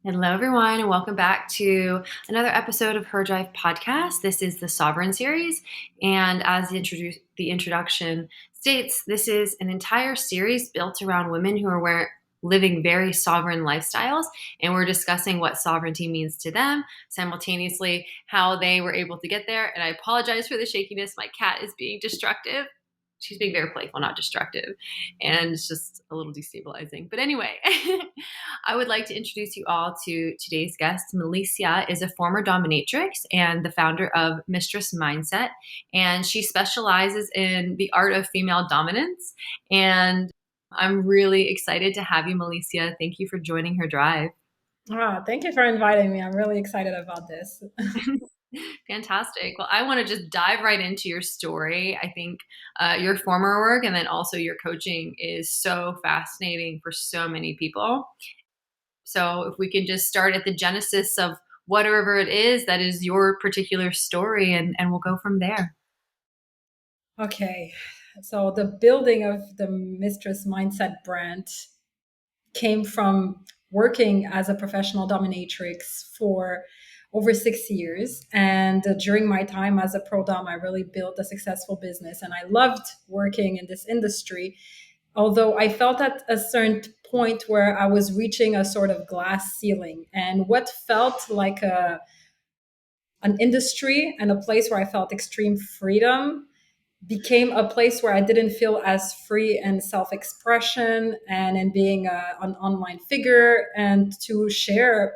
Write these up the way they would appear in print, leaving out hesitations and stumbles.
Hello, everyone, and welcome back to another episode of Her Drive Podcast. This is the Sovereign series, and as the introduction states, this is an entire series built around women who are living very sovereign lifestyles, and we're discussing what sovereignty means to them, simultaneously how they were able to get there. And I apologize for the shakiness. My cat is being destructive. She's being very playful, not destructive, and it's just a little destabilizing. But anyway, I would like to introduce you all to today's guest. Malissia is a former dominatrix and the founder of Mistress Mindset, and she specializes in the art of female dominance. And I'm really excited to have you, Malissia. Thank you for joining Her Drive. Thank you for inviting me. I'm really excited about this. Fantastic. Well, I want to just dive right into your story. I think your former work and then also your coaching is so fascinating for so many people. So if we can just start at the genesis of whatever it is that is your particular story, and we'll go from there. Okay, so the building of the Mistress Mindset brand came from working as a professional dominatrix for over 6 years. And during my time as a prodom, I really built a successful business and I loved working in this industry. Although I felt at a certain point where I was reaching a sort of glass ceiling, and what felt like an industry and a place where I felt extreme freedom became a place where I didn't feel as free in self-expression and in being an online figure and to share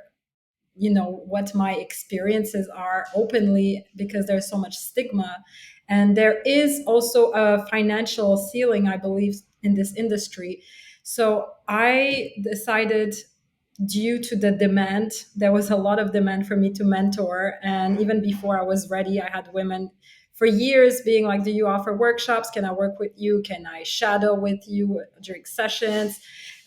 what my experiences are openly, because there's so much stigma. And there is also a financial ceiling, I believe, in this industry. So I decided, due to the demand, there was a lot of demand for me to mentor. And even before I was ready, I had women for years being like, do you offer workshops? Can I work with you? Can I shadow with you during sessions?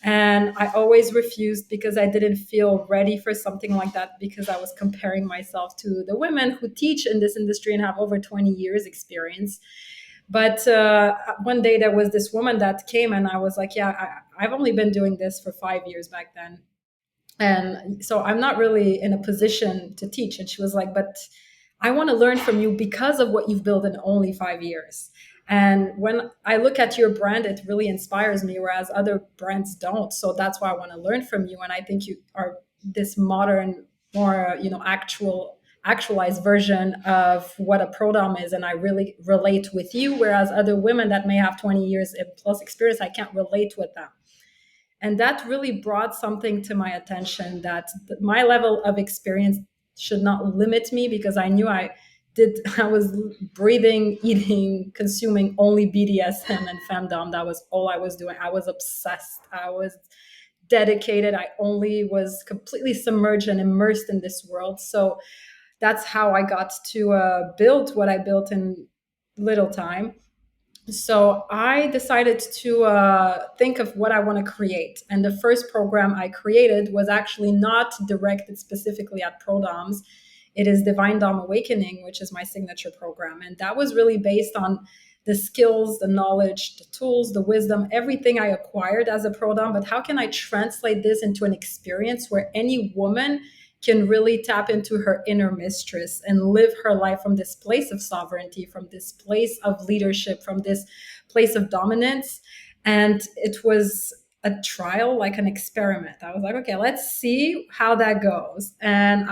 And I always refused because I didn't feel ready for something like that, because I was comparing myself to the women who teach in this industry and have over 20 years experience. But one day there was this woman that came and I was like, yeah, I've only been doing this for 5 years back then. And so I'm not really in a position to teach. And she was like, but I want to learn from you because of what you've built in only 5 years. And when I look at your brand, it really inspires me, whereas other brands don't. So that's why I want to learn from you. And I think you are this modern, more, actualized version of what a prodom is. And I really relate with you, whereas other women that may have 20 years plus experience, I can't relate with them. And that really brought something to my attention, that my level of experience should not limit me, because I knew I was breathing, eating, consuming only BDSM and femdom. That was all I was doing. I was obsessed. I was dedicated. I only was completely submerged and immersed in this world. So that's how I got to build what I built in little time. So I decided to think of what I want to create. And the first program I created was actually not directed specifically at prodoms. It is Divine Dom Awakening, which is my signature program. And that was really based on the skills, the knowledge, the tools, the wisdom, everything I acquired as a prodom. But how can I translate this into an experience where any woman can really tap into her inner mistress and live her life from this place of sovereignty, from this place of leadership, from this place of dominance? And it was a trial, like an experiment. I was like, okay, let's see how that goes. And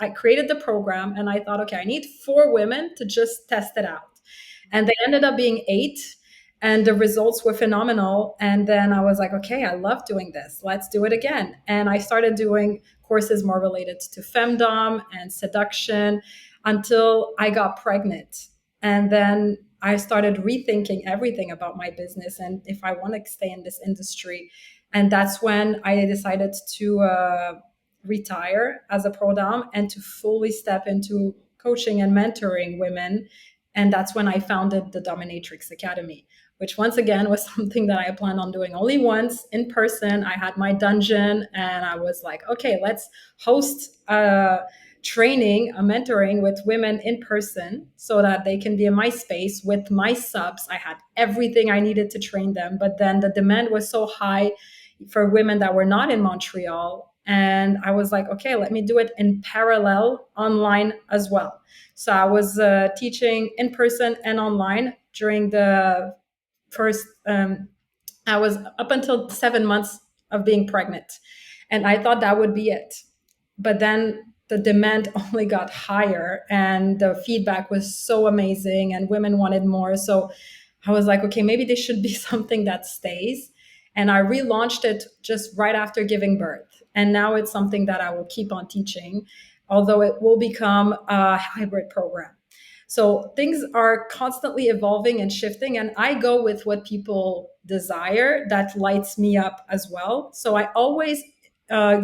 I created the program and I thought, okay, I need 4 women to just test it out. And they ended up being 8, and the results were phenomenal. And then I was like, okay, I love doing this. Let's do it again. And I started doing courses more related to femdom and seduction until I got pregnant. And then I started rethinking everything about my business and if I want to stay in this industry. And that's when I decided to retire as a prodom and to fully step into coaching and mentoring women. And that's when I founded the Dominatrix Academy, which once again was something that I planned on doing only once in person. I had my dungeon and I was like, okay, let's host a training, a mentoring with women in person so that they can be in my space with my subs. I had everything I needed to train them. But then the demand was so high for women that were not in Montreal And I was like, okay, let me do it in parallel online as well. So I was teaching in person and online during the first, I was up until 7 months of being pregnant. And I thought that would be it. But then the demand only got higher and the feedback was so amazing and women wanted more. So I was like, okay, maybe this should be something that stays. And I relaunched it just right after giving birth. And now it's something that I will keep on teaching, although it will become a hybrid program. So things are constantly evolving and shifting, and I go with what people desire that lights me up as well. So I always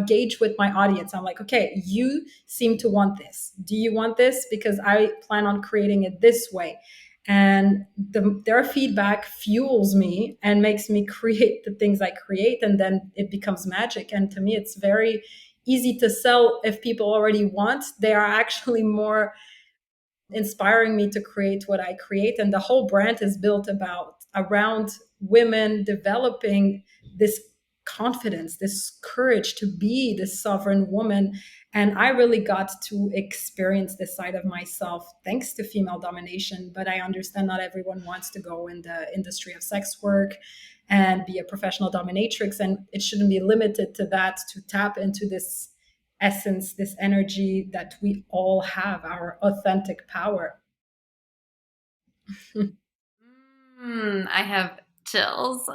gauge with my audience. I'm like, okay, you seem to want this. Do you want this? Because I plan on creating it this way. And their feedback fuels me and makes me create the things I create, and then it becomes magic. And to me, it's very easy to sell if people already want. They are actually more inspiring me to create what I create. And the whole brand is built around women developing this confidence, this courage to be this sovereign woman. And I really got to experience this side of myself thanks to female domination. But I understand not everyone wants to go in the industry of sex work and be a professional dominatrix. And it shouldn't be limited to that, to tap into this essence, this energy that we all have, our authentic power. I have chills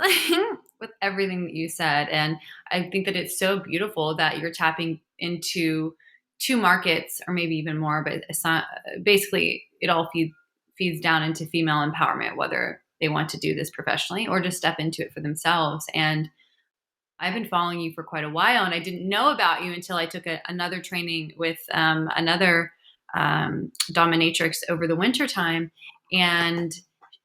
with everything that you said. And I think that it's so beautiful that you're tapping into two markets, or maybe even more, but it's not, basically it all feeds down into female empowerment, whether they want to do this professionally or just step into it for themselves. And I've been following you for quite a while, and I didn't know about you until I took another training with another dominatrix over the winter time. And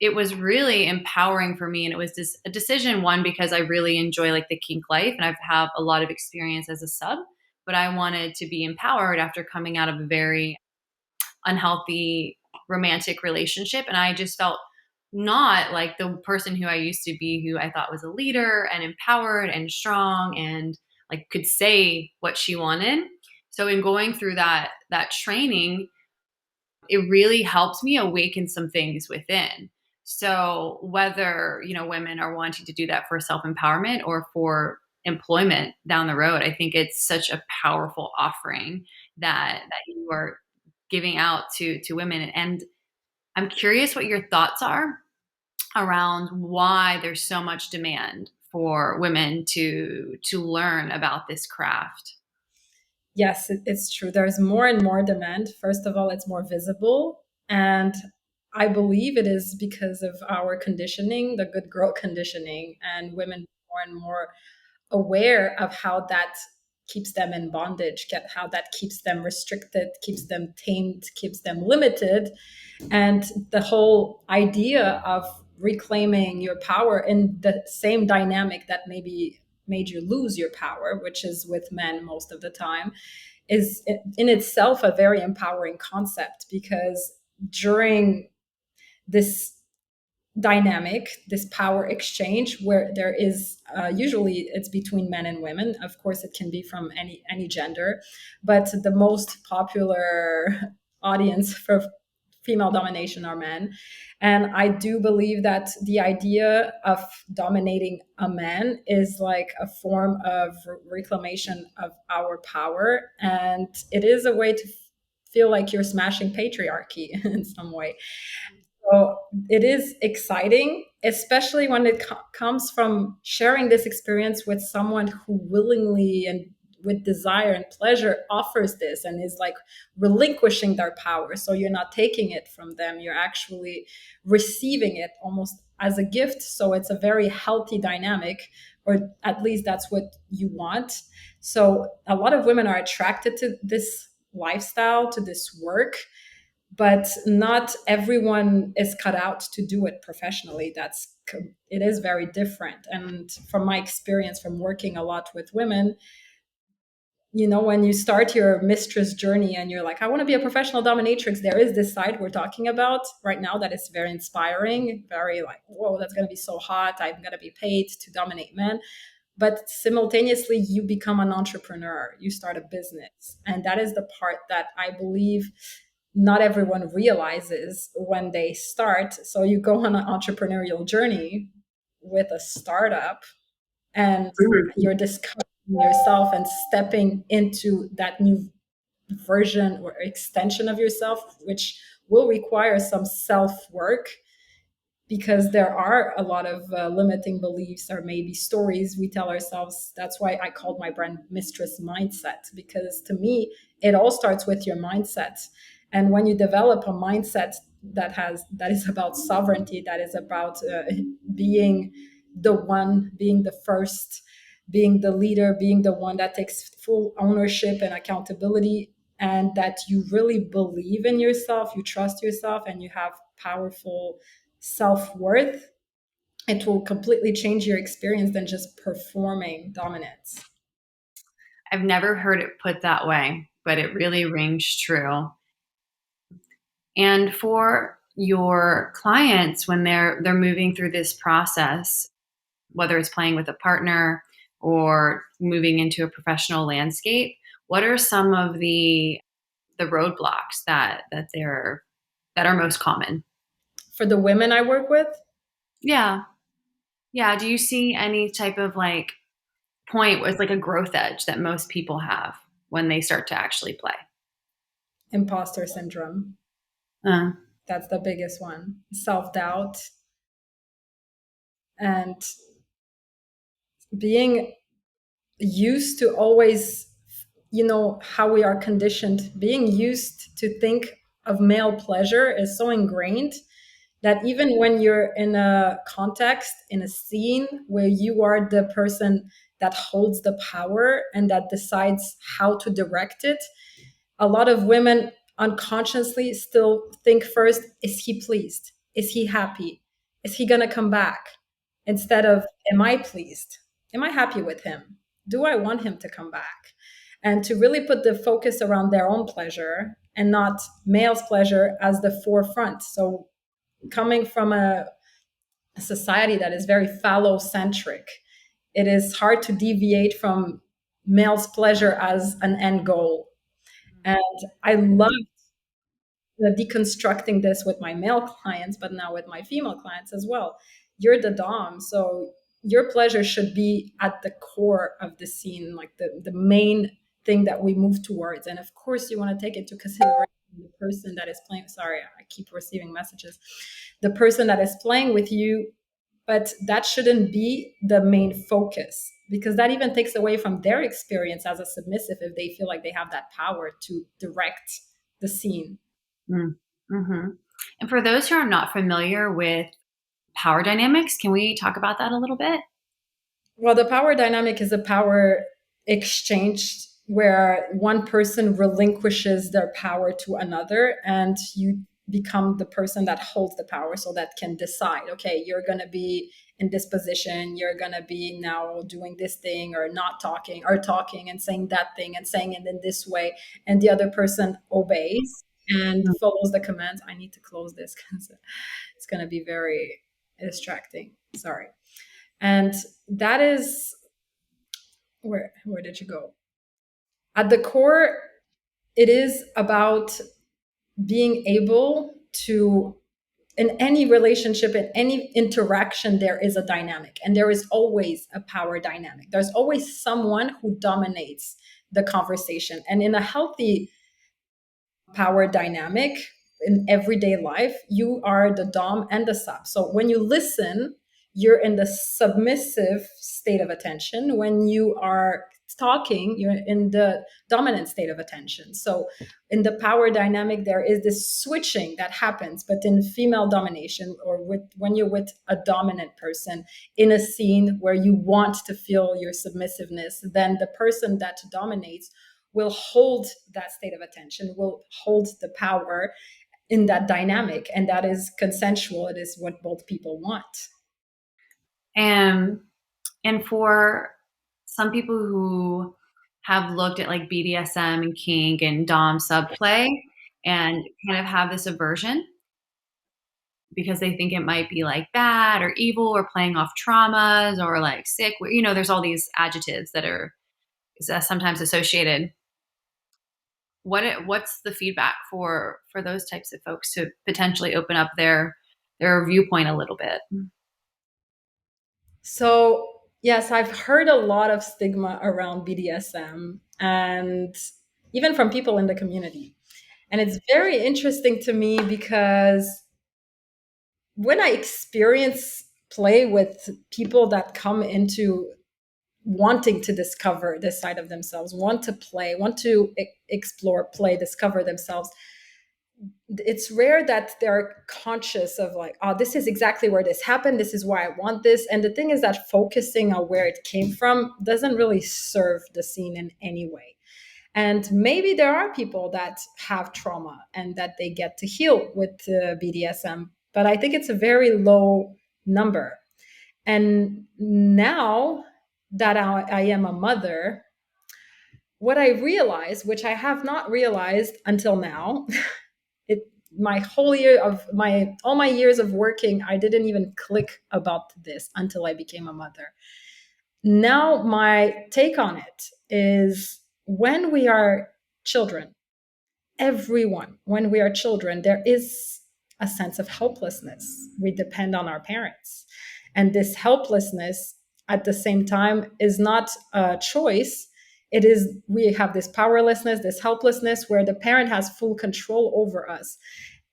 it was really empowering for me. And it was a decision, one, because I really enjoy like the kink life and I've have a lot of experience as a sub, but I wanted to be empowered after coming out of a very unhealthy romantic relationship. And I just felt not like the person who I used to be, who I thought was a leader and empowered and strong and like could say what she wanted. So in going through that training, it really helped me awaken some things within. So whether, women are wanting to do that for self-empowerment or for employment down the road, I think it's such a powerful offering that you are giving out to women. And I'm curious what your thoughts are around why there's so much demand for women to learn about this craft. Yes, it's true. There's more and more demand. First of all, it's more visible. And I believe it is because of our conditioning, the good girl conditioning, and women more and more aware of how that keeps them in bondage, how that keeps them restricted, keeps them tamed, keeps them limited. And the whole idea of reclaiming your power in the same dynamic that maybe made you lose your power, which is with men most of the time, is in itself a very empowering concept, because during this dynamic, this power exchange, where there is usually it's between men and women. Of course, it can be from any gender, but the most popular audience for female domination are men. And I do believe that the idea of dominating a man is like a form of reclamation of our power, and it is a way to feel like you're smashing patriarchy in some way. So it is exciting, especially when it comes from sharing this experience with someone who willingly and with desire and pleasure offers this and is like relinquishing their power. So you're not taking it from them, you're actually receiving it almost as a gift. So it's a very healthy dynamic, or at least that's what you want. So a lot of women are attracted to this lifestyle, to this work, but not everyone is cut out to do it professionally. It is very different. And from my experience from working a lot with women, when you start your mistress journey and you're like, I want to be a professional dominatrix, there is this side we're talking about right now that is very inspiring, very like, whoa, that's going to be so hot, I'm going to be paid to dominate men. but simultaneously you become an entrepreneur, you start a business. And that is the part that I believe not everyone realizes when they start. So you go on an entrepreneurial journey with a startup, and you're discovering yourself and stepping into that new version or extension of yourself, which will require some self work, because there are a lot of limiting beliefs or maybe stories we tell ourselves. That's why I called my brand Mistress Mindset, because to me, it all starts with your mindset. And when you develop a mindset that is about sovereignty, that is about being the one, being the first, being the leader, being the one that takes full ownership and accountability, and that you really believe in yourself, you trust yourself, and you have powerful self-worth, it will completely change your experience than just performing dominance. I've never heard it put that way, but it really rings true. And for your clients, when they're moving through this process, whether it's playing with a partner or moving into a professional landscape, what are some of the roadblocks that are most common? For the women I work with, Yeah. Yeah. Do you see any type of like point where it's like a growth edge that most people have when they start to actually play? imposter syndrome, Uh, that's the biggest one. Self-doubt, and being used to always, how we are conditioned, being used to think of male pleasure is so ingrained that even when you're in a context, in a scene where you are the person that holds the power and that decides how to direct it, a lot of women unconsciously still think first, is he pleased? Is he happy? Is he going to come back? Instead of, am I pleased? Am I happy with him? Do I want him to come back? And to really put the focus around their own pleasure and not male's pleasure as the forefront. So, coming from a society that is very phallocentric, it is hard to deviate from male's pleasure as an end goal. And I love deconstructing this with my male clients, but now with my female clients as well. You're the Dom, so your pleasure should be at the core of the scene, like the main thing that we move towards. And of course, you want to take into consideration the person that is playing. Sorry, I keep receiving messages. The person that is playing with you, but that shouldn't be the main focus, because that even takes away from their experience as a submissive if they feel like they have that power to direct the scene. mm-hmm. And for those who are not familiar with power dynamics, can we talk about that a little bit? Well, the power dynamic is a power exchange where one person relinquishes their power to another, and you become the person that holds the power, so that can decide, okay, you're going to be in this position, you're going to be now doing this thing, or not talking, or talking and saying that thing and saying it in this way, and the other person obeys and follows the commands. I need to close this because it's going to be very distracting. Sorry. And that is, where did you go? At the core, it is about being able to, in any relationship, in any interaction, there is a dynamic, and there is always a power dynamic. There's always someone who dominates the conversation. And in a healthy power dynamic in everyday life, you are the dom and the sub. So when you listen, you're in the submissive state of attention. When you are talking, you're in the dominant state of attention. So in the power dynamic, there is this switching that happens. But in female domination, or when you're with a dominant person in a scene where you want to feel your submissiveness, then the person that dominates will hold that state of attention, will hold the power in that dynamic. And that is consensual. It is what both people want. And for some people who have looked at like BDSM and kink and dom sub play and kind of have this aversion, because they think it might be like bad or evil or playing off traumas or like sick. There's all these adjectives that are sometimes associated. What's the feedback for those types of folks to potentially open up their viewpoint a little bit? So, yes, I've heard a lot of stigma around BDSM and even from people in the community. And it's very interesting to me because when I experience play with people that come into wanting to discover this side of themselves, want to play, want to explore, play, discover themselves, it's rare that they're conscious of like, oh, this is exactly where this happened, this is why I want this. And the thing is that focusing on where it came from doesn't really serve the scene in any way. And maybe there are people that have trauma and that they get to heal with BDSM, but I think it's a very low number. And now that I am a mother, what I realized, which I have not realized until now, it my whole year of my all my years of working, I didn't even click about this until I became a mother. Now my take on it is when we are children, everyone, when we are children, there is a sense of helplessness. We depend on our parents. And this helplessness at the same time is not a choice. It is, we have this powerlessness, this helplessness where the parent has full control over us.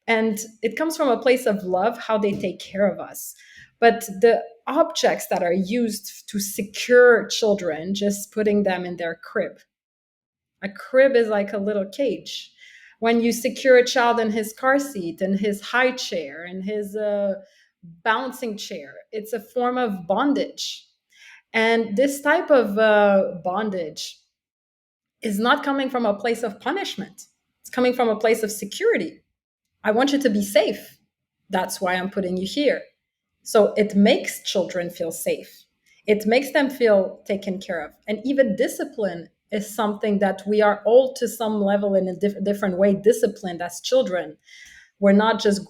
And it comes from a place of love, how they take care of us. But the objects that are used to secure children, just putting them in their crib, a crib is like a little cage. When you secure a child in his car seat, in his high chair, in his bouncing chair, it's a form of bondage. And this type of bondage is not coming from a place of punishment. It's coming from a place of security. I want you to be safe. That's why I'm putting you here. So it makes children feel safe. It makes them feel taken care of. And even discipline is something that we are all to some level in a different way disciplined as children. We're not just,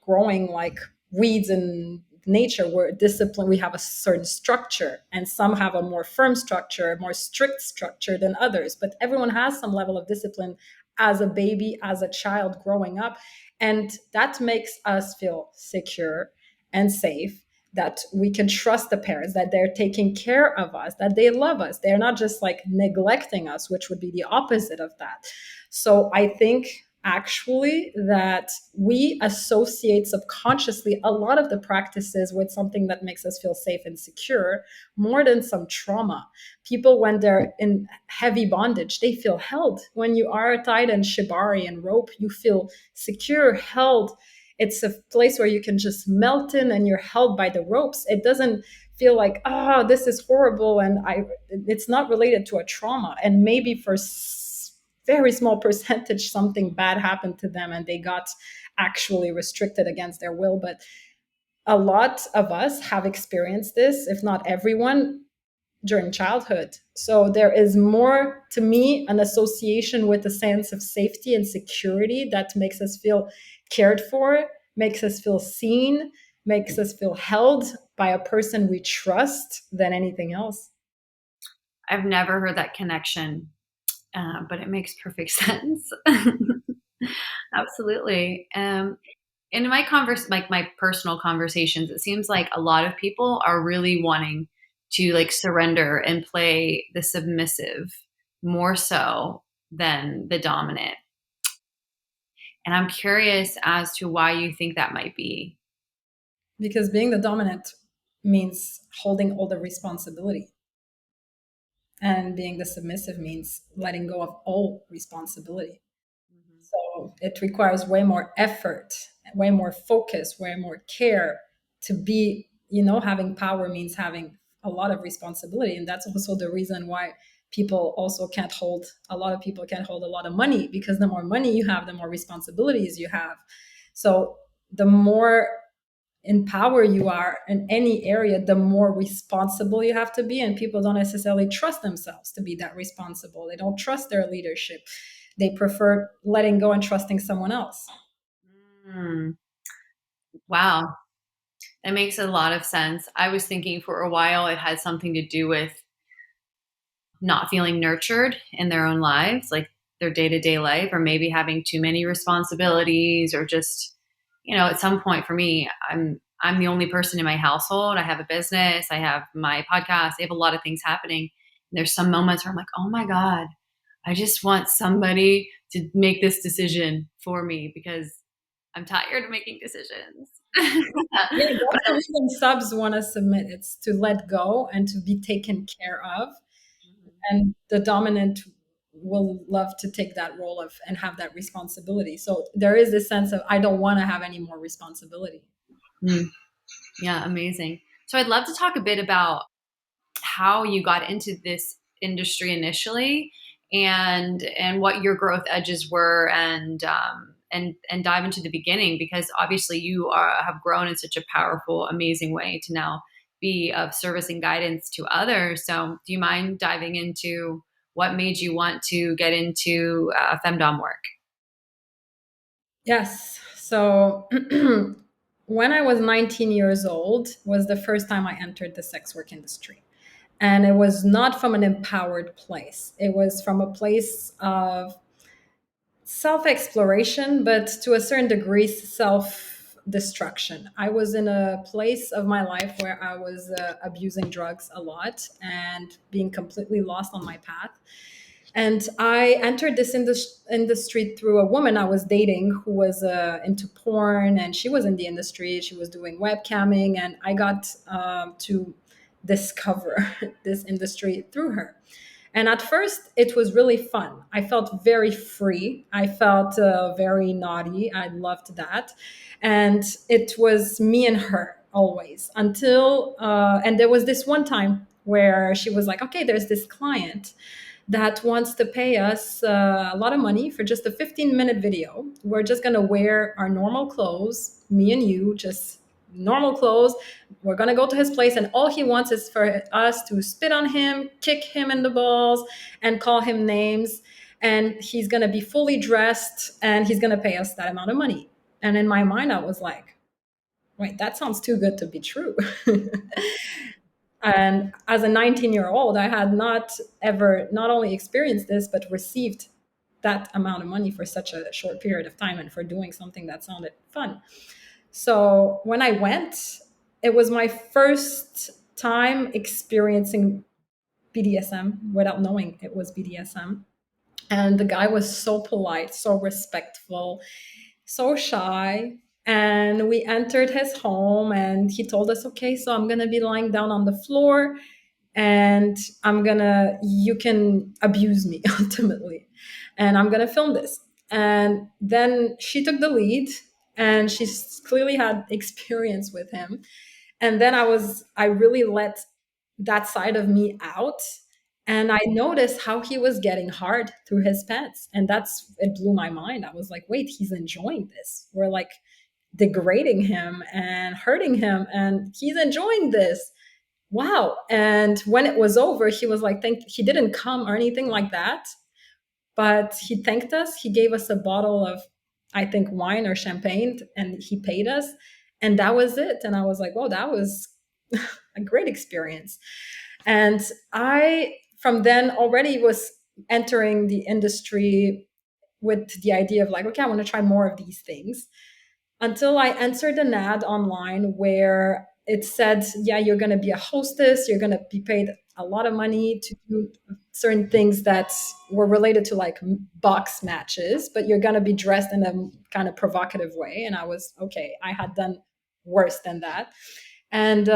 growing like weeds in nature. We're disciplined. We have a certain structure, and some have a more firm structure, a more strict structure than others. But everyone has some level of discipline as a baby, as a child growing up. And that makes us feel secure and safe, that we can trust the parents, that they're taking care of us, that they love us. They're not just like neglecting us, which would be the opposite of that. So I think actually that we associate subconsciously a lot of the practices with something that makes us feel safe and secure more than some trauma. People, when they're in heavy bondage, they feel held. When you are tied in shibari and rope, you feel secure, held. It's a place where you can just melt in and you're held by the ropes. It doesn't feel like, oh, this is horrible. And it's not related to a trauma. And maybe for very small percentage, something bad happened to them and they got actually restricted against their will. But a lot of us have experienced this, if not everyone, during childhood. So there is more, to me, an association with a sense of safety and security that makes us feel cared for, makes us feel seen, makes us feel held by a person we trust than anything else. I've never heard that connection, but it makes perfect sense. Absolutely. In my my personal conversations, it seems like a lot of people are really wanting to like surrender and play the submissive more so than the dominant. And I'm curious as to why you think that might be. Because being the dominant means holding all the responsibility. And being the submissive means letting go of all responsibility. So it requires way more effort, way more focus, way more care to be, having power means having a lot of responsibility. And that's also the reason why a lot of people can't hold a lot of money, because the more money you have, the more responsibilities you have. So the more in power you are in any area, the more responsible you have to be. And people don't necessarily trust themselves to be that responsible. They don't trust their leadership. They prefer letting go and trusting someone else. Mm. Wow. That makes a lot of sense. I was thinking for a while it had something to do with not feeling nurtured in their own lives, like their day to day life, or maybe having too many responsibilities, or just, at some point for me, I'm the only person in my household. I have a business, I have my podcast, I have a lot of things happening. And there's some moments where I'm like, oh my God, I just want somebody to make this decision for me because I'm tired of making decisions. Yeah, But that's the reason subs want to submit. It's to let go and to be taken care of. And the dominant will love to take that role of and have that responsibility. So there is this sense of I don't want to have any more responsibility. Mm, yeah, amazing. So I'd love to talk a bit about how you got into this industry initially, and what your growth edges were, and dive into the beginning, because obviously have grown in such a powerful, amazing way to now be of service and guidance to others. So do you mind diving into what made you want to get into femdom work? Yes. So when I was 19 years old was the first time I entered the sex work industry. And it was not from an empowered place. It was from a place of self exploration, but to a certain degree, self destruction. I was in a place of my life where I was abusing drugs a lot and being completely lost on my path. And I entered this industry through a woman I was dating who was into porn, and she was in the industry. She was doing webcamming, and I got to discover this industry through her. And at first, it was really fun. I felt very free. I felt very naughty. I loved that. And it was me and her always and there was this one time where she was like, okay, there's this client that wants to pay us a lot of money for just a 15-minute video. We're just going to wear our normal clothes, me and you, just normal clothes. We're going to go to his place, and all he wants is for us to spit on him, kick him in the balls, and call him names. And he's going to be fully dressed, and he's going to pay us that amount of money. And in my mind, I was like, wait, that sounds too good to be true. And as a 19-year-old, I had not ever not only experienced this, but received that amount of money for such a short period of time and for doing something that sounded fun. So when I went, it was my first time experiencing BDSM without knowing it was BDSM. And the guy was so polite, so respectful, so shy. And we entered his home, and he told us, okay, so I'm going to be lying down on the floor, and you can abuse me ultimately. And I'm gonna film this. And then she took the lead, and she clearly had experience with him. And then I really let that side of me out. And I noticed how he was getting hard through his pants. And it blew my mind. I was like, wait, he's enjoying this. We're like degrading him and hurting him, and he's enjoying this. Wow. And when it was over, he was like, he didn't come or anything like that, but he thanked us. He gave us a bottle of, I think, wine or champagne, and he paid us. And that was it. And I was like, whoa, that was a great experience. And from then already was entering the industry with the idea of like, okay, I want to try more of these things, until I answered an ad online where it said, yeah, you're going to be a hostess, you're going to be paid a lot of money to do certain things that were related to like box matches, but you're going to be dressed in a kind of provocative way. And I was, okay, I had done worse than that. And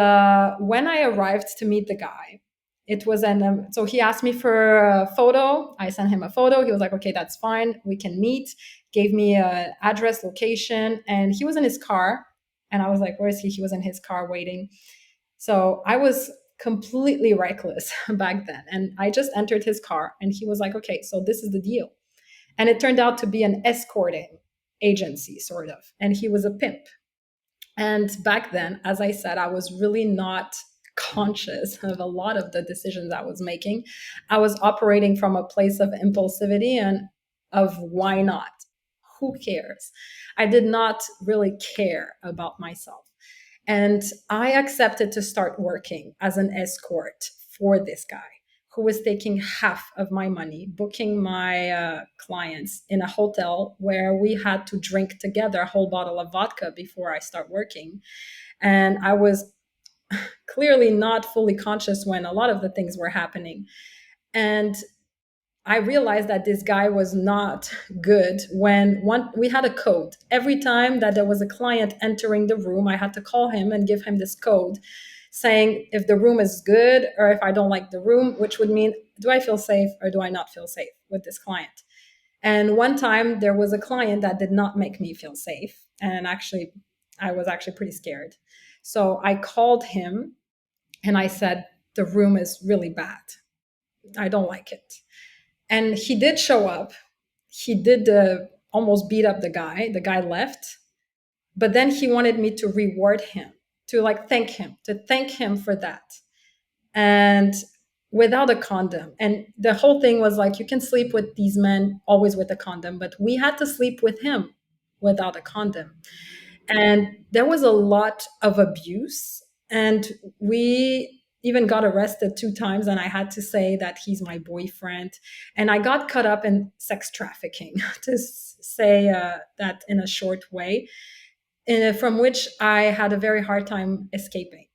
when I arrived to meet the guy, it was so he asked me for a photo. I sent him a photo. He was like, okay, that's fine, we can meet. Gave me a address, location, and he was in his car. And I was like, where is he? He was in his car waiting. So I was completely reckless back then, and I just entered his car, and he was like, okay, so this is the deal. And it turned out to be an escorting agency, sort of, and he was a pimp. And back then, as I said, I was really not conscious of a lot of the decisions I was making. I was operating from a place of impulsivity and of why not? who cares? I did not really care about myself. And I accepted to start working as an escort for this guy who was taking half of my money, booking my clients in a hotel where we had to drink together a whole bottle of vodka before I start working. And I was clearly not fully conscious when a lot of the things were happening. And I realized that this guy was not good when we had a code. Every time that there was a client entering the room, I had to call him and give him this code saying if the room is good or if I don't like the room, which would mean, do I feel safe or do I not feel safe with this client? And one time there was a client that did not make me feel safe. And actually, I was actually pretty scared. So I called him and I said, the room is really bad. I don't like it. And he did show up. He did almost beat up the guy. The guy left. But then he wanted me to reward him, to like to thank him for that. And without a condom. And the whole thing was like, you can sleep with these men always with a condom, but we had to sleep with him without a condom. And there was a lot of abuse. And we even got arrested 2 times. And I had to say that he's my boyfriend. And I got caught up in sex trafficking, to say that in a short way, from which I had a very hard time escaping.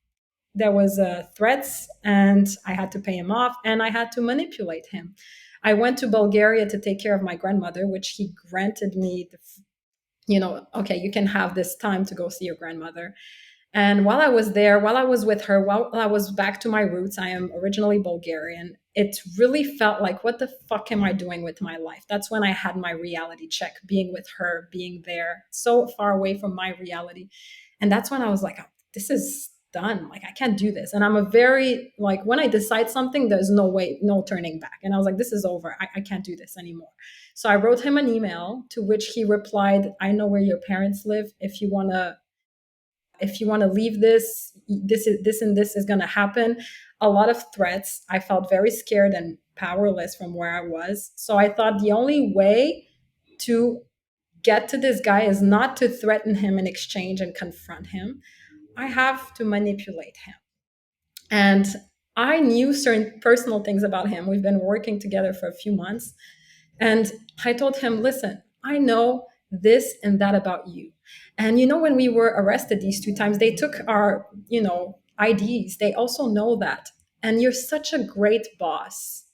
There was threats and I had to pay him off and I had to manipulate him. I went to Bulgaria to take care of my grandmother, which he granted me okay, you can have this time to go see your grandmother. And while I was there, while I was with her, while I was back to my roots, I am originally Bulgarian. It really felt like, what the fuck am I doing with my life? That's when I had my reality check, being with her, being there, so far away from my reality. And that's when I was like, oh, this is done. Like, I can't do this. And I'm a very, like, when I decide something, there's no way, no turning back. And I was like, this is over. I can't do this anymore. So I wrote him an email to which he replied, I know where your parents live. If you want to leave this and this is going to happen. A lot of threats. I felt very scared and powerless from where I was. So I thought the only way to get to this guy is not to threaten him in exchange and confront him. I have to manipulate him. And I knew certain personal things about him. We've been working together for a few months. And I told him, listen, I know this and that about you. And when we were arrested these 2 times, they took our, IDs. They also know that. And you're such a great boss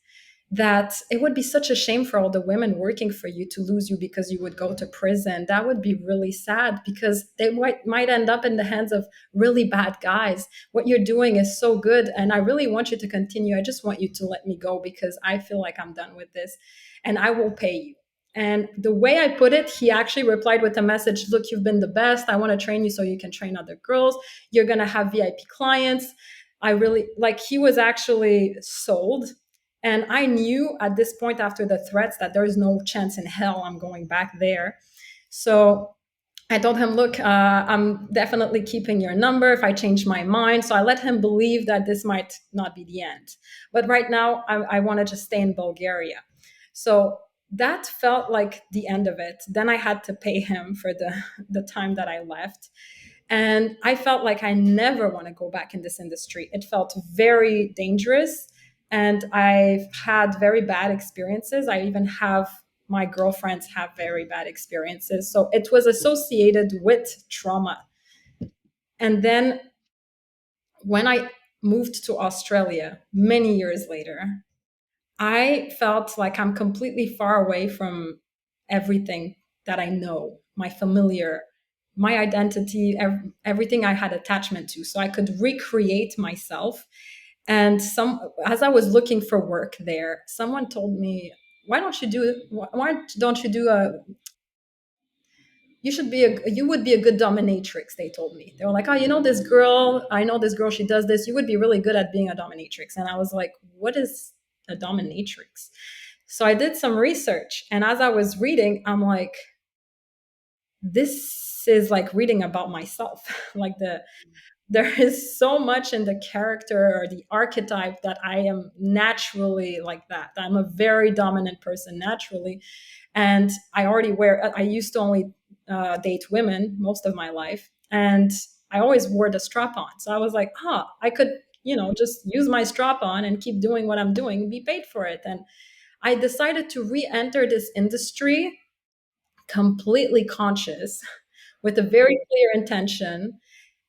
that it would be such a shame for all the women working for you to lose you because you would go to prison. That would be really sad because they might end up in the hands of really bad guys. What you're doing is so good. And I really want you to continue. I just want you to let me go because I feel like I'm done with this and I will pay you. And the way I put it, he actually replied with a message, look, you've been the best. I want to train you so you can train other girls. You're going to have VIP clients. I really he was actually sold. And I knew at this point after the threats that there is no chance in hell I'm going back there. So I told him, look, I'm definitely keeping your number if I change my mind. So I let him believe that this might not be the end. But right now, I want to just stay in Bulgaria. So that felt like the end of it. Then I had to pay him for the time that I left. And I felt like I never want to go back in this industry. It felt very dangerous. And I've had very bad experiences. I even have my girlfriends have very bad experiences. So it was associated with trauma. And then when I moved to Australia many years later, I felt like I'm completely far away from everything that I know, my familiar, my identity, everything I had attachment to. So I could recreate myself. And as I was looking for work there, someone told me, why don't you do you would be a good dominatrix, they told me. They were like, oh, I know this girl, she does this. You would be really good at being a dominatrix. And I was like, what is a dominatrix? So I did some research. And as I was reading, I'm like, this is like reading about myself. Like there is so much in the character or the archetype that I am naturally like that. I'm a very dominant person naturally. And I used to only date women most of my life. And I always wore the strap on. So I was like, I could, just use my strap on and keep doing what I'm doing and be paid for it. And I decided to re enter this industry completely conscious with a very clear intention,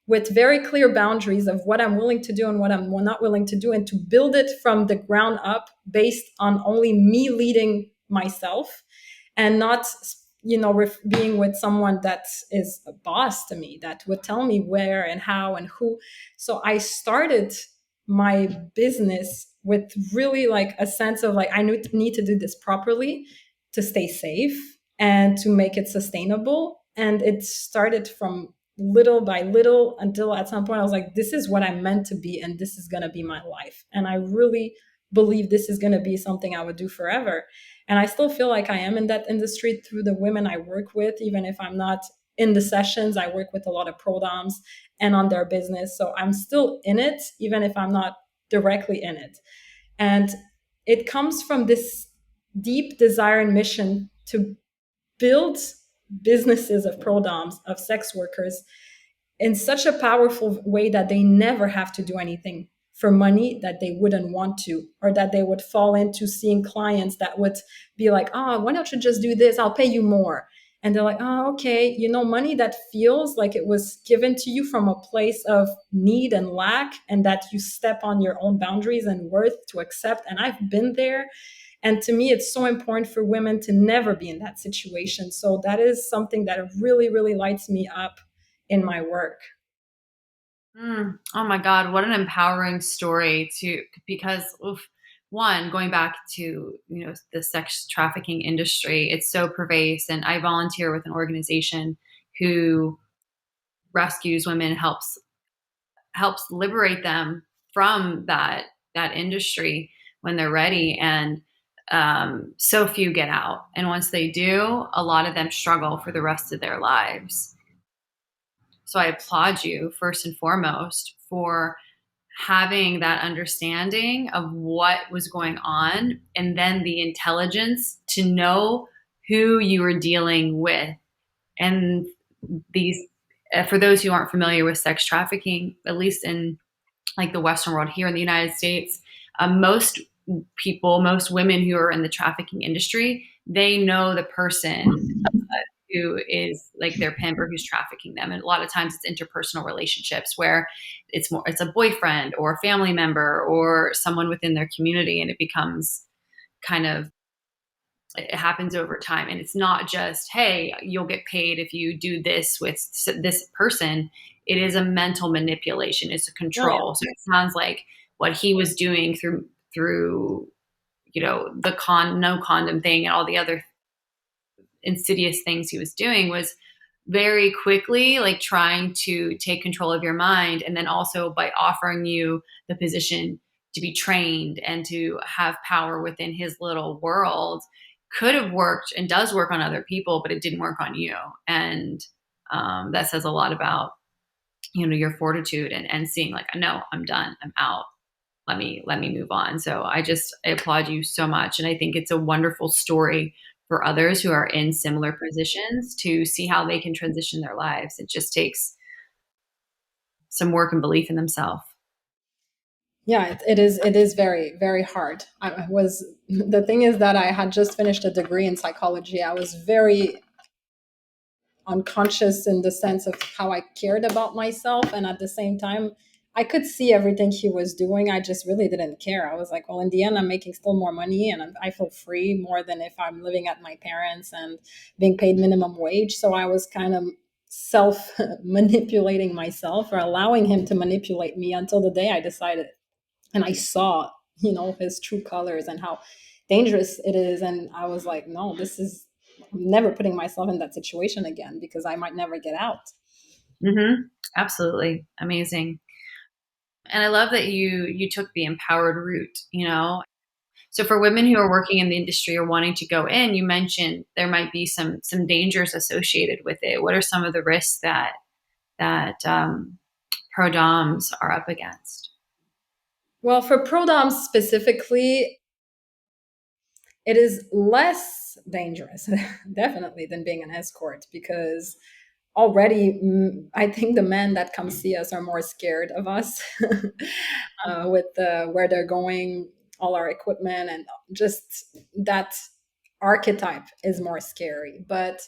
with very clear boundaries of what I'm willing to do and what I'm not willing to do, and to build it from the ground up based on only me leading myself and not, being with someone that is a boss to me that would tell me where and how and who. So I started my business with really like a sense of like, I need to do this properly to stay safe and to make it sustainable. And it started from little by little until at some point I was like, this is what I'm meant to be, and this is going to be my life. And I really believe this is going to be something I would do forever. And I still feel like I am in that industry through the women I work with, even if I'm not in the sessions. I work with a lot of prodoms and on their business. So I'm still in it, even if I'm not directly in it. And it comes from this deep desire and mission to build businesses of prodoms, of sex workers, in such a powerful way that they never have to do anything for money that they wouldn't want to, or that they would fall into seeing clients that would be like, oh, why don't you just do this? I'll pay you more. And they're like, oh, okay. Money that feels like it was given to you from a place of need and lack, and that you step on your own boundaries and worth to accept. And I've been there. And to me, it's so important for women to never be in that situation. So that is something that really, really lights me up in my work. Oh my God, what an empowering story because one, going back to, the sex trafficking industry, it's so pervasive. And I volunteer with an organization who rescues women, helps liberate them from that industry when they're ready. And so few get out. And once they do, a lot of them struggle for the rest of their lives. So I applaud you first and foremost for having that understanding of what was going on, and then the intelligence to know who you were dealing with. And these, for those who aren't familiar with sex trafficking, at least in like the Western world, here in the United States, most most women who are in the trafficking industry, they know the person who is like their pimp or who's trafficking them. And a lot of times it's interpersonal relationships where it's a boyfriend or a family member or someone within their community. And it becomes kind of, it happens over time. And it's not just, hey, you'll get paid if you do this with this person. It is a mental manipulation. It's a control. So it sounds like what he was doing through, the no condom thing and all the other insidious things he was doing was very quickly like trying to take control of your mind. And then also by offering you the position to be trained and to have power within his little world, could have worked and does work on other people, but it didn't work on you. And that says a lot about, your fortitude and seeing like, no, I'm done, I'm out, let me move on. So I applaud you so much. And I think it's a wonderful story for others who are in similar positions to see how they can transition their lives. It just takes some work and belief in themselves. Yeah, it is very, very hard. The thing is that I had just finished a degree in psychology. I was very unconscious in the sense of how I cared about myself. And at the same time, I could see everything he was doing. I just really didn't care. I was like, well, in the end, I'm making still more money and I feel free more than if I'm living at my parents and being paid minimum wage. So I was kind of self manipulating myself, or allowing him to manipulate me, until the day I decided and I saw, his true colors and how dangerous it is. And I was like, no, I'm never putting myself in that situation again, because I might never get out. Mm-hmm. Absolutely. Amazing. And I love that you took the empowered route. So for women who are working in the industry or wanting to go in, you mentioned there might be some dangers associated with it. What are some of the risks that prodoms are up against? Well, for prodoms specifically, it is less dangerous, definitely, than being an escort, because already I think the men that come see us are more scared of us with where they're going, all our equipment, and just that archetype is more scary. But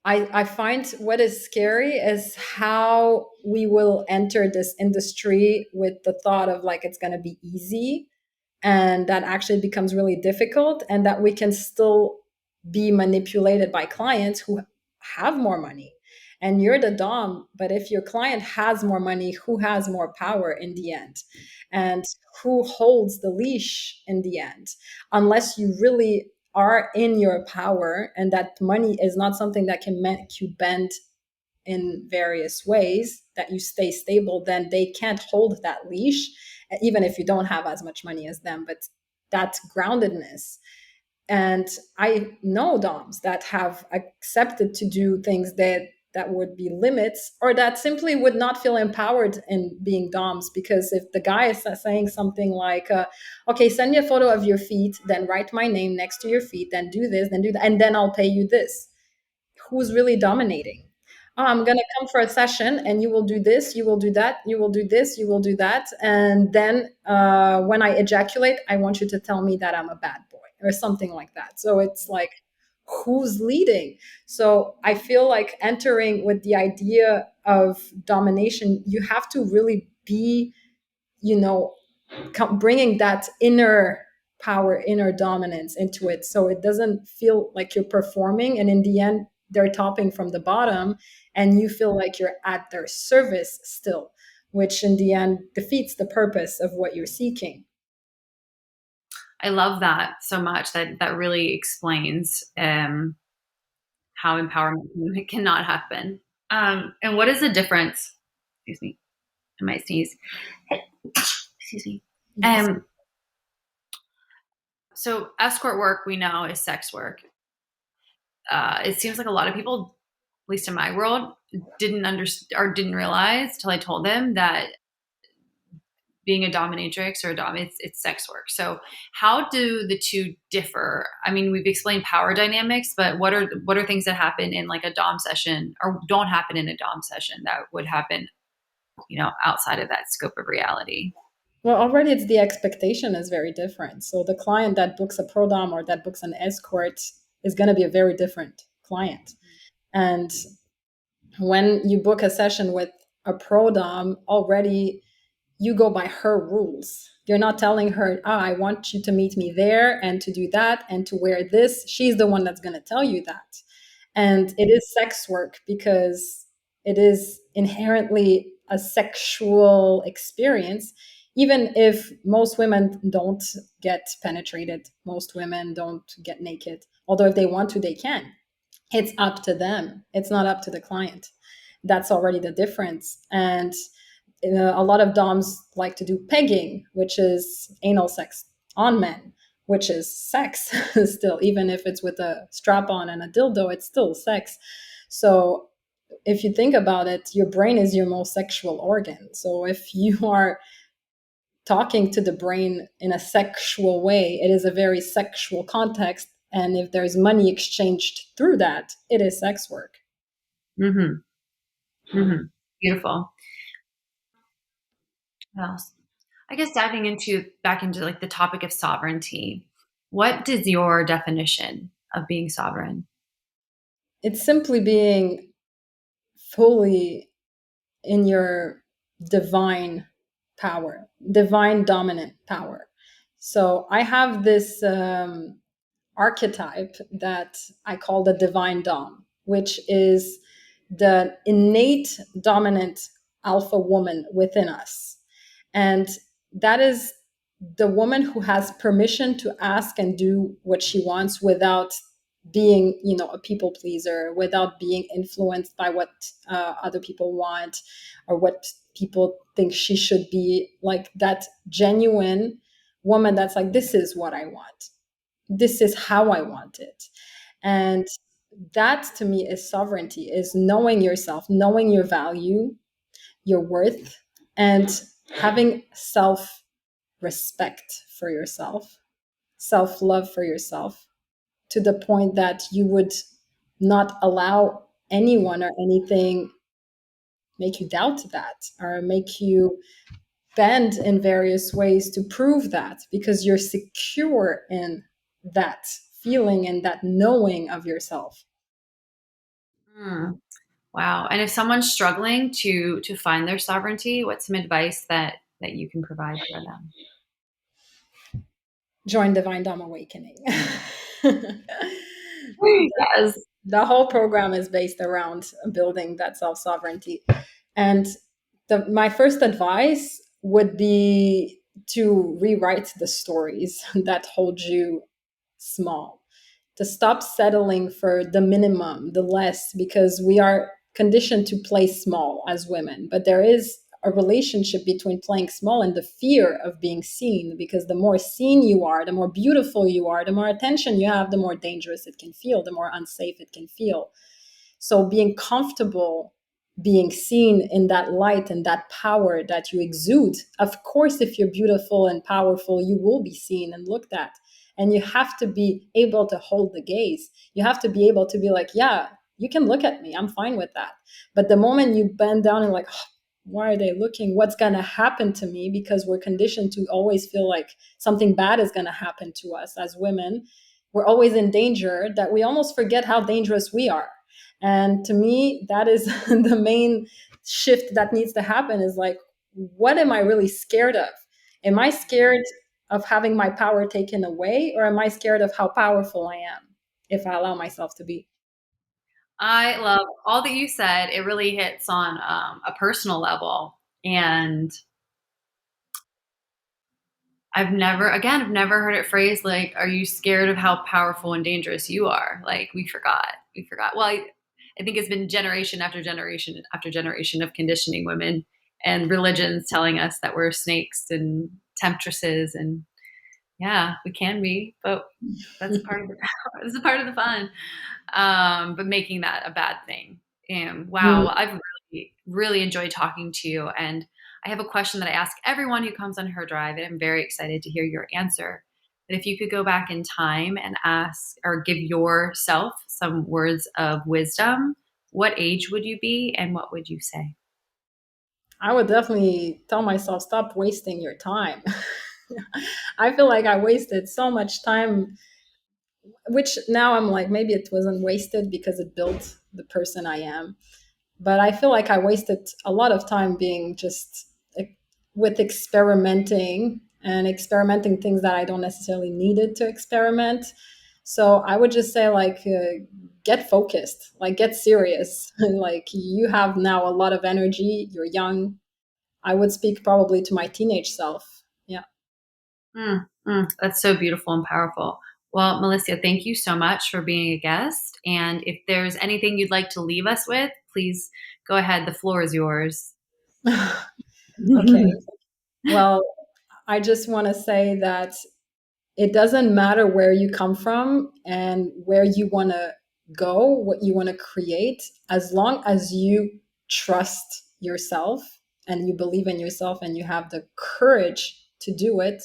I find what is scary is how we will enter this industry with the thought of like it's going to be easy, and that actually becomes really difficult, and that we can still be manipulated by clients who have more money. And you're the dom, but if your client has more money, who has more power in the end, and who holds the leash in the end, unless you really are in your power, and that money is not something that can make you bend in various ways, that you stay stable, then they can't hold that leash, even if you don't have as much money as them. But that groundedness. And I know doms that have accepted to do things that would be limits, or that simply would not feel empowered in being doms, because if the guy is saying something like okay, send me a photo of your feet, then write my name next to your feet, then do this, then do that, and then I'll pay you this, who's really dominating? Oh, I'm going to come for a session and you will do this, you will do that, you will do this, you will do that. And then when I ejaculate, I want you to tell me that I'm a bad boy or something like that. So it's like, who's leading? So I feel like entering with the idea of domination, you have to really be, you know, bringing that inner power, inner dominance into it, so it doesn't feel like you're performing, and in the end they're topping from the bottom, and you feel like you're at their service still, which in the end defeats the purpose of what you're seeking. I love that so much. That really explains how empowerment cannot happen. And what is the difference? Excuse me, I might sneeze. Excuse me. Yes. So escort work we know is sex work. It seems like a lot of people, at least in my world, didn't understand or didn't realize till I told them that being a dominatrix or a dom, it's sex work. So how do the two differ? I mean, we've explained power dynamics, but what are things that happen in like a dom session or don't happen in a dom session that would happen, outside of that scope of reality? Well, already it's the expectation is very different. So the client that books a pro dom or that books an escort is going to be a very different client. And when you book a session with a pro dom, already you go by her rules. You're not telling her, I want you to meet me there and to do that and to wear this. She's the one that's going to tell you that. And it is sex work because it is inherently a sexual experience. Even if most women don't get penetrated, most women don't get naked. Although if they want to, they can. It's up to them. It's not up to the client. That's already the difference. And a lot of doms like to do pegging, which is anal sex on men, which is sex still, even if it's with a strap on and a dildo, it's still sex. So if you think about it, your brain is your most sexual organ. So if you are talking to the brain in a sexual way, it is a very sexual context. And if there's money exchanged through that, it is sex work. Mm-hmm. Mm-hmm. Beautiful. What else? I guess diving back into like the topic of sovereignty. What is your definition of being sovereign? It's simply being fully in your divine power, divine dominant power. So I have this archetype that I call the divine dom, which is the innate dominant alpha woman within us. And that is the woman who has permission to ask and do what she wants without being, a people pleaser, without being influenced by what other people want or what people think she should be. Like that genuine woman that's like, this is what I want, this is how I want it. And that to me is sovereignty, is knowing yourself, knowing your value, your worth, and having self respect for yourself, self love for yourself, to the point that you would not allow anyone or anything make you doubt that or make you bend in various ways to prove that, because you're secure in that feeling and that knowing of yourself. Mm. Wow. And if someone's struggling to find their sovereignty, what's some advice that you can provide for them? Join Divine Dom Awakening. Yes. The whole program is based around building that self sovereignty. And my first advice would be to rewrite the stories that hold you small, to stop settling for the minimum, the less, because we are conditioned to play small as women. But there is a relationship between playing small and the fear of being seen, because the more seen you are, the more beautiful you are, the more attention you have, the more dangerous it can feel, the more unsafe it can feel. So being comfortable being seen in that light and that power that you exude. Of course, if you're beautiful and powerful, you will be seen and looked at. And you have to be able to hold the gaze. You have to be able to be like, yeah, you can look at me. I'm fine with that. But the moment you bend down and like, oh, why are they looking? What's going to happen to me? Because we're conditioned to always feel like something bad is going to happen to us as women. We're always in danger, that we almost forget how dangerous we are. And to me, that is the main shift that needs to happen, is like, what am I really scared of? Am I scared of having my power taken away, or am I scared of how powerful I am if I allow myself to be? I love all that you said. It really hits on a personal level. And I've never heard it phrased like, are you scared of how powerful and dangerous you are? Like, we forgot. We forgot. Well, I think it's been generation after generation after generation of conditioning women and religions telling us that we're snakes and temptresses. And yeah, we can be, but that's part of the that's a part of the fun. But making that a bad thing. And wow, Mm. I've really enjoyed talking to you. And I have a question that I ask everyone who comes on Her Drive, and I'm very excited to hear your answer. But if you could go back in time and ask or give yourself some words of wisdom, what age would you be and what would you say? I would definitely tell myself, stop wasting your time. I feel like I wasted so much time, which now I'm like, maybe it wasn't wasted because it built the person I am. But I feel like I wasted a lot of time being just with experimenting things that I don't necessarily needed to experiment. So I would just say, like, get focused, like, get serious. Like, you have now a lot of energy. You're young. I would speak probably to my teenage self. Yeah. That's so beautiful and powerful. Well, Malissia, thank you so much for being a guest. And if there's anything you'd like to leave us with, please go ahead. The floor is yours. Okay. Well, I just want to say that it doesn't matter where you come from and where you want to go, what you want to create, as long as you trust yourself and you believe in yourself and you have the courage to do it,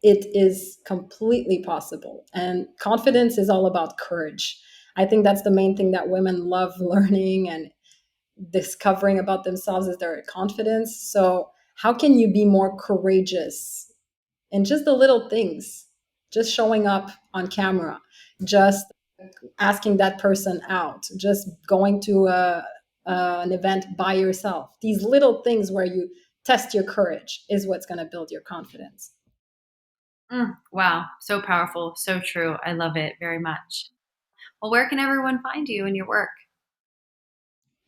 it is completely possible. And confidence is all about courage. I think that's the main thing that women love learning and discovering about themselves, is their confidence. So, how can you be more courageous in just the little things? Just showing up on camera, just asking that person out, just going to an event by yourself. These little things where you test your courage is what's going to build your confidence. Wow, so powerful, so true. I love it very much. Well, where can everyone find you and your work?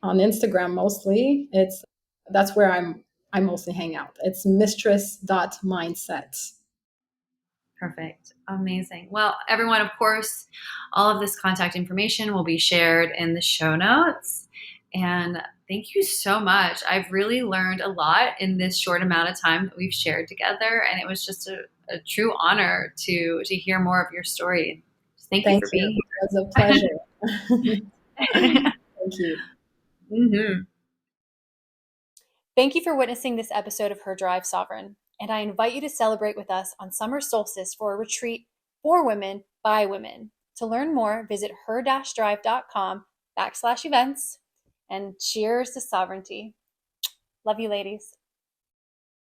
On Instagram mostly, it's that's where I mostly hang out. It's mistress.mindset. Perfect. Amazing. Well, everyone, of course, all of this contact information will be shared in the show notes. And thank you so much. I've really learned a lot in this short amount of time that we've shared together. And it was just a true honor to hear more of your story. Thank you Thank for you. being It was a pleasure. here. Thank you. Mhm. Thank you for witnessing this episode of Her Drive Sovereign, and I invite you to celebrate with us on summer solstice for a retreat for women by women. To learn more, visit her-drive.com/events, and cheers to sovereignty. Love you, ladies.